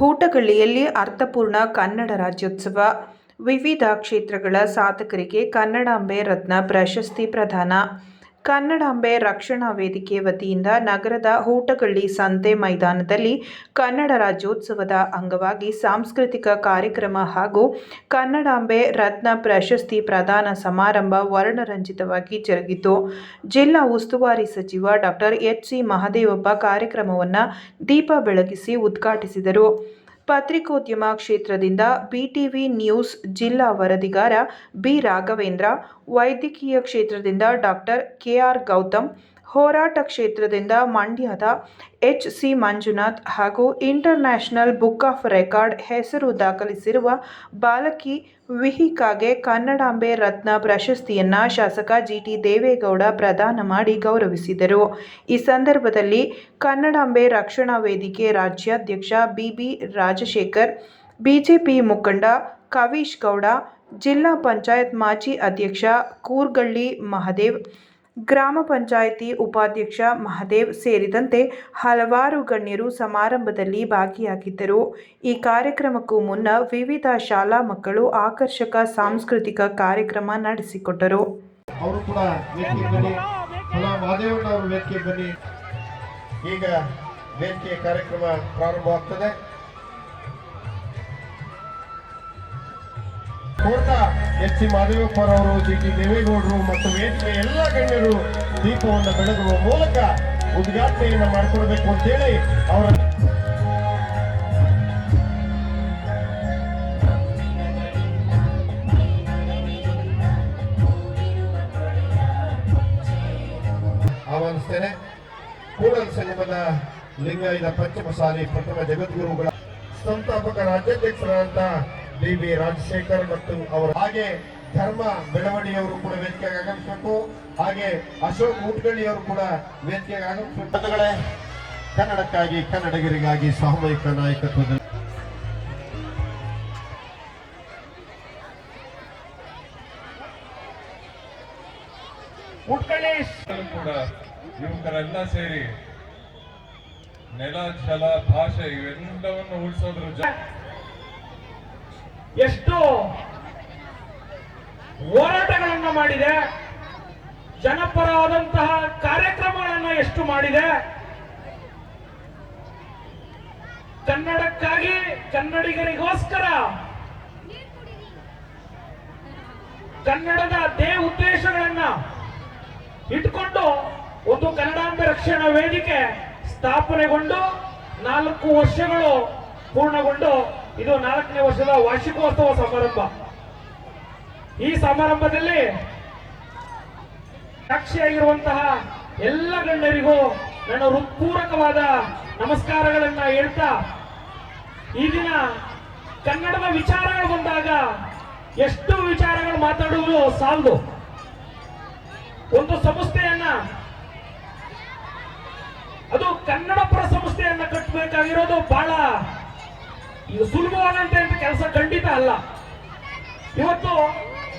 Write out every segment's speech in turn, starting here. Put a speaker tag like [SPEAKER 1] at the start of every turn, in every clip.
[SPEAKER 1] ಹೂಟಗಳ್ಳಿಯಲ್ಲಿ ಅರ್ಥಪೂರ್ಣ ಕನ್ನಡ ರಾಜ್ಯೋತ್ಸವ. ವಿವಿಧ ಕ್ಷೇತ್ರಗಳ ಸಾಧಕರಿಗೆ ಕನ್ನಡಾಂಬೆ ರತ್ನ ಪ್ರಶಸ್ತಿ ಪ್ರದಾನ. ಕನ್ನಡಾಂಬೆ ರಕ್ಷಣಾ ವೇದಿಕೆ ವತಿಯಿಂದ ನಗರದ ಹೂಟಗಳ್ಳಿ ಸಂತೆ ಮೈದಾನದಲ್ಲಿ ಕನ್ನಡ ರಾಜ್ಯೋತ್ಸವದ ಅಂಗವಾಗಿ ಸಾಂಸ್ಕೃತಿಕ ಕಾರ್ಯಕ್ರಮ ಹಾಗೂ ಕನ್ನಡಾಂಬೆ ರತ್ನ ಪ್ರಶಸ್ತಿ ಪ್ರದಾನ ಸಮಾರಂಭ ವರ್ಣರಂಜಿತವಾಗಿ ಜರುಗಿತು. ಜಿಲ್ಲಾ ಉಸ್ತುವಾರಿ ಸಚಿವ ಡಾಕ್ಟರ್ ಎಚ್.ಸಿ. ಮಹದೇವಪ್ಪ ಕಾರ್ಯಕ್ರಮವನ್ನು ದೀಪ ಬೆಳಗಿಸಿ ಉದ್ಘಾಟಿಸಿದರು. ಪತ್ರಿಕೋದ್ಯಮ ಕ್ಷೇತ್ರದಿಂದ ಬಿಟಿವಿ ನ್ಯೂಸ್ ಜಿಲ್ಲಾ ವರದಿಗಾರ ಬಿ. ರಾಘವೇಂದ್ರ, ವೈದ್ಯಕೀಯ ಕ್ಷೇತ್ರದಿಂದ ಡಾಕ್ಟರ್ ಕೆ.ಆರ್. ಗೌತಮ್, ಹೋರಾಟ ಕ್ಷೇತ್ರದಿಂದ ಮಂಡ್ಯದ ಎಚ್.ಸಿ. ಮಂಜುನಾಥ್ ಹಾಗೂ ಇಂಟರ್ನ್ಯಾಷನಲ್ ಬುಕ್ ಆಫ್ ರೆಕಾರ್ಡ್ ಹೆಸರು ದಾಖಲಿಸಿರುವ ಬಾಲಕಿ ವಿಹಿಕಾಗೆ ಕನ್ನಡಾಂಬೆ ರತ್ನ ಪ್ರಶಸ್ತಿಯನ್ನು ಶಾಸಕ ಜಿ.ಟಿ. ದೇವೇಗೌಡ ಪ್ರದಾನ ಮಾಡಿ ಗೌರವಿಸಿದರು. ಈ ಸಂದರ್ಭದಲ್ಲಿ ಕನ್ನಡಾಂಬೆ ರಕ್ಷಣಾ ವೇದಿಕೆ ರಾಜ್ಯಾಧ್ಯಕ್ಷ ಬಿ.ಬಿ. ರಾಜಶೇಖರ್, ಬಿಜೆಪಿ ಮುಖಂಡ ಕವೀಶ್ ಗೌಡ, ಜಿಲ್ಲಾ ಪಂಚಾಯತ್ ಮಾಜಿ ಅಧ್ಯಕ್ಷ ಕೂರ್ಗಳ್ಳಿ ಮಹದೇವ್, ಗ್ರಾಮ ಪಂಚಾಯಿತಿ ಉಪಾಧ್ಯಕ್ಷ ಮಹದೇವ್ ಸೇರಿದಂತೆ ಹಲವಾರು ಗಣ್ಯರು ಸಮಾರಂಭದಲ್ಲಿ ಭಾಗಿಯಾಗಿದ್ದರು. ಈ ಕಾರ್ಯಕ್ರಮಕ್ಕೂ ಮುನ್ನ ವಿವಿಧ ಶಾಲಾ ಮಕ್ಕಳು ಆಕರ್ಷಕ ಸಾಂಸ್ಕೃತಿಕ ಕಾರ್ಯಕ್ರಮ ನಡೆಸಿಕೊಟ್ಟರು.
[SPEAKER 2] ಅವರು ಕೂಡ ವೇದಿಕೆ ಬನ್ನಿ, ಮಹದೇವಣ್ಣ ಅವರು ವೇದಿಕೆ ಬನ್ನಿ. ಈಗ ವೇದಿಕೆ ಕಾರ್ಯಕ್ರಮ ಪ್ರಾರಂಭವಾಗ್ತದೆ. ಕೋರ್ತಾ ಎಚ್.ಸಿ. ಮಹದೇವಪ್ಪರವರು, ಜಿ.ಟಿ. ದೇವೇಗೌಡರು ಮತ್ತು ವೇದಿಕೆಯ ಎಲ್ಲ ಗಣ್ಯರು ದೀಪವನ್ನು ಬೆಳಗುವ ಮೂಲಕ ಉದ್ಘಾಟನೆಯನ್ನು ಮಾಡಿಕೊಡ್ಬೇಕು ಅಂತೇಳಿ ಅವರ ಆಹ್ವಾನಿಸ್ತೇನೆ. ಕೂಡಲ ಸಂಗಮದ ಲಿಂಗಾಯತ ಪಂಚಮಸಾಲಿ ಪ್ರಥಮ ಜಗದ್ಗುರುಗಳ ಸಂಸ್ಥಾಪಕ ರಾಜ್ಯಾಧ್ಯಕ್ಷರಾದಂತ ಬಿ.ಬಿ. ರಾಜಶೇಖರ್ ಮತ್ತು ಅವರು, ಹಾಗೆ ಧರ್ಮ ಬೆಳವಣಿಗೆಯವರು ಕೂಡ ವೇದಿಕೆಗೆ ಆಗಮಿಸಬೇಕು. ಹಾಗೆ ಅಶೋಕ್ ಹೂಟಗಳ್ಳಿಯವರು ಕೂಡ ವೇದಿಕೆಗೆ ಆಗಮಿಸಬೇಕು. ಕನ್ನಡಕ್ಕಾಗಿ ಕನ್ನಡಿಗರಿಗಾಗಿ ಸಾಮೂಹಿಕ ನಾಯಕತ್ವದಲ್ಲಿ
[SPEAKER 3] ಹೂಟಗಳ್ಳಿ ಕೂಡ ಯುವಕರೆಲ್ಲ ಸೇರಿ ನೆಲ, ಜಲ, ಭಾಷೆ ಇವೆಲ್ಲವನ್ನು ಉಳಿಸೋದ್ರ
[SPEAKER 4] ಎಷ್ಟು ಹೋರಾಟಗಳನ್ನು ಮಾಡಿದೆ, ಜನಪರವಾದಂತಹ ಕಾರ್ಯಕ್ರಮಗಳನ್ನು ಎಷ್ಟು ಮಾಡಿದೆ. ಕನ್ನಡಕ್ಕಾಗಿ, ಕನ್ನಡಿಗರಿಗೋಸ್ಕರ ಕನ್ನಡದ ಉದ್ದೇಶಗಳನ್ನ ಇಟ್ಕೊಂಡು ಒಂದು ಕನ್ನಡಾಂಬೆ ರಕ್ಷಣಾ ವೇದಿಕೆ ಸ್ಥಾಪನೆಗೊಂಡು 4 ವರ್ಷಗಳು ಪೂರ್ಣಗೊಂಡು ಇದು 4ನೇ ವರ್ಷದ ವಾರ್ಷಿಕೋತ್ಸವ ಸಮಾರಂಭ. ಈ ಸಮಾರಂಭದಲ್ಲಿ ಸಾಕ್ಷಿಯಾಗಿರುವಂತಹ ಎಲ್ಲ ಗಣ್ಯರಿಗೂ ನನ್ನ ಹೃತ್ಪೂರ್ವಕವಾದ ನಮಸ್ಕಾರಗಳನ್ನ ಹೇಳ್ತಾ, ಈ ದಿನ ಕನ್ನಡದ ವಿಚಾರಗಳು ಬಂದಾಗ ಎಷ್ಟು ವಿಚಾರಗಳು ಮಾತಾಡುವುದು ಸಾಲದು. ಒಂದು ಸಂಸ್ಥೆಯನ್ನ, ಅದು ಕನ್ನಡ ಪರ ಸಂಸ್ಥೆಯನ್ನ ಕಟ್ಟಬೇಕಾಗಿರೋದು ಬಹಳ ಇದು ಸುಲಭವಾದಂತೆ ಕೆಲಸ ಖಂಡಿತ ಅಲ್ಲ. ಇವತ್ತು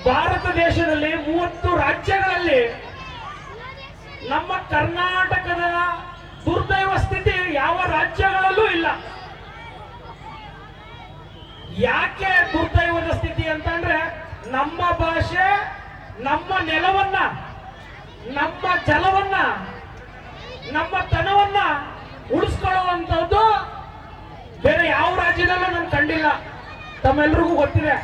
[SPEAKER 4] ಭಾರತ ದೇಶದಲ್ಲಿ 30 ರಾಜ್ಯಗಳಲ್ಲಿ ನಮ್ಮ ಕರ್ನಾಟಕದ ದುರ್ದೈವ ಸ್ಥಿತಿ ಯಾವ ರಾಜ್ಯಗಳಲ್ಲೂ ಇಲ್ಲ. ಯಾಕೆ ದುರ್ದೈವದ ಸ್ಥಿತಿ ಅಂತಂದ್ರೆ, ನಮ್ಮ ಭಾಷೆ, ನಮ್ಮ ನೆಲವನ್ನ, ನಮ್ಮ ಜಲವನ್ನ, ನಮ್ಮ ತನವನ್ನ ಉಳಿಸ್ಕೊಳ್ಳುವಂಥದ್ದು ಬೇರೆ ಯಾವ ರಾಜ್ಯದಲ್ಲೂ ನಾನು ಕಂಡಿಲ್ಲ. ತಮ್ಮೆಲ್ರಿಗೂ ಗೊತ್ತಿದೆ,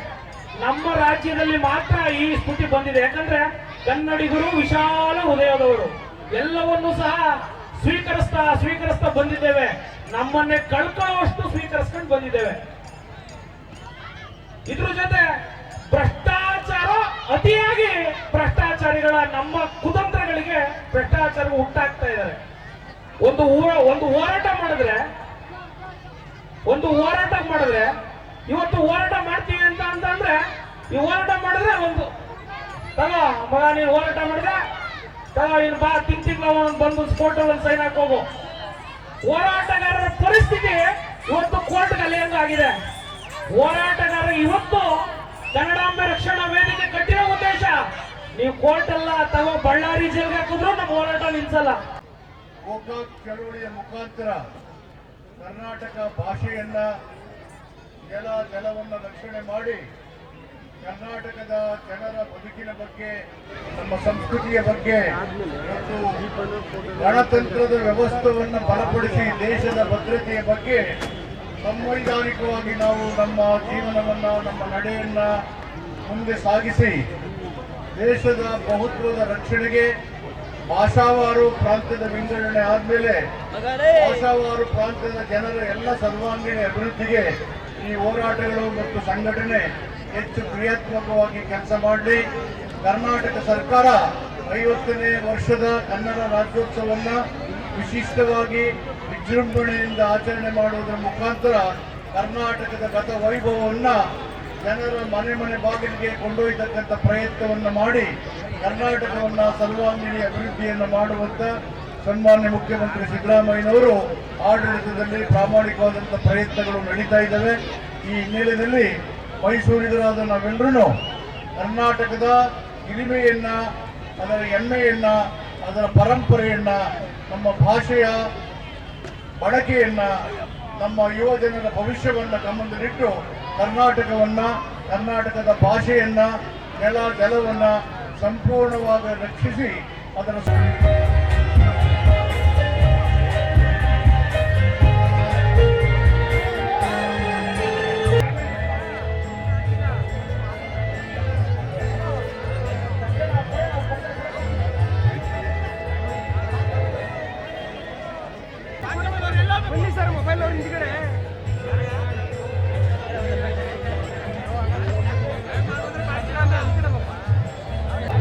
[SPEAKER 4] ನಮ್ಮ ರಾಜ್ಯದಲ್ಲಿ ಮಾತ್ರ ಈ ಸ್ಥಿತಿ ಬಂದಿದೆ. ಯಾಕಂದ್ರೆ ಕನ್ನಡಿಗರು ವಿಶಾಲ ಹೃದಯದವರು, ಎಲ್ಲವನ್ನೂ ಸಹ ಸ್ವೀಕರಿಸ್ತಾ ಬಂದಿದ್ದೇವೆ. ನಮ್ಮನ್ನೇ ಕಳ್ಕೊಳ್ಳುವಷ್ಟು ಸ್ವೀಕರಿಸ್ಕೊಂಡು ಬಂದಿದ್ದೇವೆ. ಇದ್ರ ಜೊತೆ ಭ್ರಷ್ಟಾಚಾರ, ಅತಿಯಾಗಿ ಭ್ರಷ್ಟಾಚಾರಿಗಳ ನಮ್ಮ ಕುತಂತ್ರಗಳಿಗೆ ಭ್ರಷ್ಟಾಚಾರ ಹುಟ್ಟಾಗ್ತಾ ಇದ್ದಾರೆ. ಒಂದು ಹೋರಾಟ ಮಾಡಿದ್ರೆ ಇವತ್ತು ಹೋರಾಟ ಮಾಡ್ತೀವಿ ಅಂತಂದ್ರೆ, ಈ ಹೋರಾಟ ಮಾಡಿದ್ರೆ ಒಂದು ತಗೋ ಮಗ, ನೀನು ಹೋರಾಟ ಮಾಡಿದ್ರೆ ತಗೋ, ನೀನು ಬಾ, ತಿಂಗಳು ಬಂದು ಸ್ಪೋರ್ಟಲ್ಲಿ ಸೈನ್ ಹಾಕೋಗು. ಹೋರಾಟಗಾರರ ಪರಿಸ್ಥಿತಿ ಇವತ್ತು ಕೋರ್ಟ್ ಆಗಿದೆ. ಹೋರಾಟಗಾರ ಇವತ್ತು ಕನ್ನಡಾಂಬೆ ರಕ್ಷಣಾ ವೇದಿಕೆ ಕಟ್ಟಿರೋ ಉದ್ದೇಶ, ನೀವು ಕೋರ್ಟ್ ಎಲ್ಲ ತಗೋ ಬಳ್ಳಾರಿ ಜೈಲ್ಗೆ ಹಾಕಿದ್ರು ನಮ್ಮ ಹೋರಾಟ ನಿಲ್ಸಲ್ಲ.
[SPEAKER 2] ಗೋಕಾಕ್ ಚಳವಳಿಯ ಮುಖಾಂತರ ಕರ್ನಾಟಕ ಭಾಷೆಯನ್ನ ಜಲವನ್ನು ರಕ್ಷಣೆ ಮಾಡಿ ಕರ್ನಾಟಕದ ಜನರ ಬದುಕಿನ ಬಗ್ಗೆ, ನಮ್ಮ ಸಂಸ್ಕೃತಿಯ ಬಗ್ಗೆ ಮತ್ತು ಗಣತಂತ್ರದ ವ್ಯವಸ್ಥೆಯನ್ನು ಬಲಪಡಿಸಿ ದೇಶದ ಭದ್ರತೆಯ ಬಗ್ಗೆ ಸಂವೈಧಾನಿಕವಾಗಿ ನಾವು ನಮ್ಮ ಜೀವನವನ್ನ, ನಮ್ಮ ನಡೆಯನ್ನ ಮುಂದೆ ಸಾಗಿಸಿ ದೇಶದ ಬಹುತ್ವದ ರಕ್ಷಣೆಗೆ ಭಾಷಾವಾರು ಪ್ರಾಂತ್ಯದ ವಿಂಗಡಣೆ ಆದ್ಮೇಲೆ ಭಾಷಾವಾರು ಪ್ರಾಂತ್ಯದ ಜನರ ಎಲ್ಲ ಸರ್ವಾಂಗೀಣ ಅಭಿವೃದ್ಧಿಗೆ ಈ ಹೋರಾಟಗಳು ಮತ್ತು ಸಂಘಟನೆ ಹೆಚ್ಚು ಕ್ರಿಯಾತ್ಮಕವಾಗಿ ಕೆಲಸ ಮಾಡಲಿ. ಕರ್ನಾಟಕ ಸರ್ಕಾರ 50ನೇ ವರ್ಷದ ಕನ್ನಡ ರಾಜ್ಯೋತ್ಸವವನ್ನ ವಿಶಿಷ್ಟವಾಗಿ ವಿಜೃಂಭಣೆಯಿಂದ ಆಚರಣೆ ಮಾಡುವುದರ ಮುಖಾಂತರ ಕರ್ನಾಟಕದ ಗತ ವೈಭವವನ್ನ ಜನರ ಮನೆ ಮನೆ ಬಾಗಿಲಿಗೆ ಕೊಂಡೊಯ್ಯತಕ್ಕಂಥ ಪ್ರಯತ್ನವನ್ನು ಮಾಡಿ ಕರ್ನಾಟಕವನ್ನ ಸರ್ವಾಂಗೀಣ ಅಭಿವೃದ್ಧಿಯನ್ನು ಮಾಡುವಂತ ಸನ್ಮಾನ್ಯ ಮುಖ್ಯಮಂತ್ರಿ ಸಿದ್ದರಾಮಯ್ಯನವರು ಆಡಳಿತದಲ್ಲಿ ಪ್ರಾಮಾಣಿಕವಾದಂಥ ಪ್ರಯತ್ನಗಳು ನಡೀತಾ ಇದ್ದಾವೆ. ಈ ಹಿನ್ನೆಲೆಯಲ್ಲಿ ಮೈಸೂರಿಗರಾದ ನಾವೆಲ್ಲರೂ ಕರ್ನಾಟಕದ ಹಿರಿಮೆಯನ್ನ, ಅದರ ಹೆಮ್ಮೆಯನ್ನ, ಅದರ ಪರಂಪರೆಯನ್ನ, ನಮ್ಮ ಭಾಷೆಯ ಬಳಕೆಯನ್ನ, ನಮ್ಮ ಯುವ ಜನರ ಭವಿಷ್ಯವನ್ನ ಗಮನದಲ್ಲಿಟ್ಟು ಕರ್ನಾಟಕದ ಭಾಷೆಯನ್ನ, ಜಲವನ್ನ ಸಂಪೂರ್ಣವಾಗಿ ರಕ್ಷಿಸಿ ಅದರ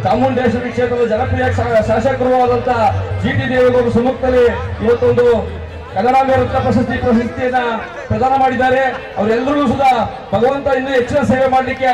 [SPEAKER 5] ಚಾಮುಂಡೇಶ್ವರಿ ಕ್ಷೇತ್ರದ ಜನಪ್ರಿಯ ಶಾಸಕರು ಆದಂತಹ ಜಿ.ಟಿ. ದೇವೇಗೌಡರು ಸಮ್ಮುಖದಲ್ಲಿ ಇವತ್ತೊಂದು ಕನ್ನಡಾಂಬೆ ರತ್ನ ಪ್ರಶಸ್ತಿಯನ್ನ ಪ್ರದಾನ ಮಾಡಿದ್ದಾರೆ. ಅವರೆಲ್ಲರೂ ಸುಧಾ ಭಗವಂತ ಇನ್ನೂ ಹೆಚ್ಚಿನ ಸೇವೆ ಮಾಡಲಿಕ್ಕೆ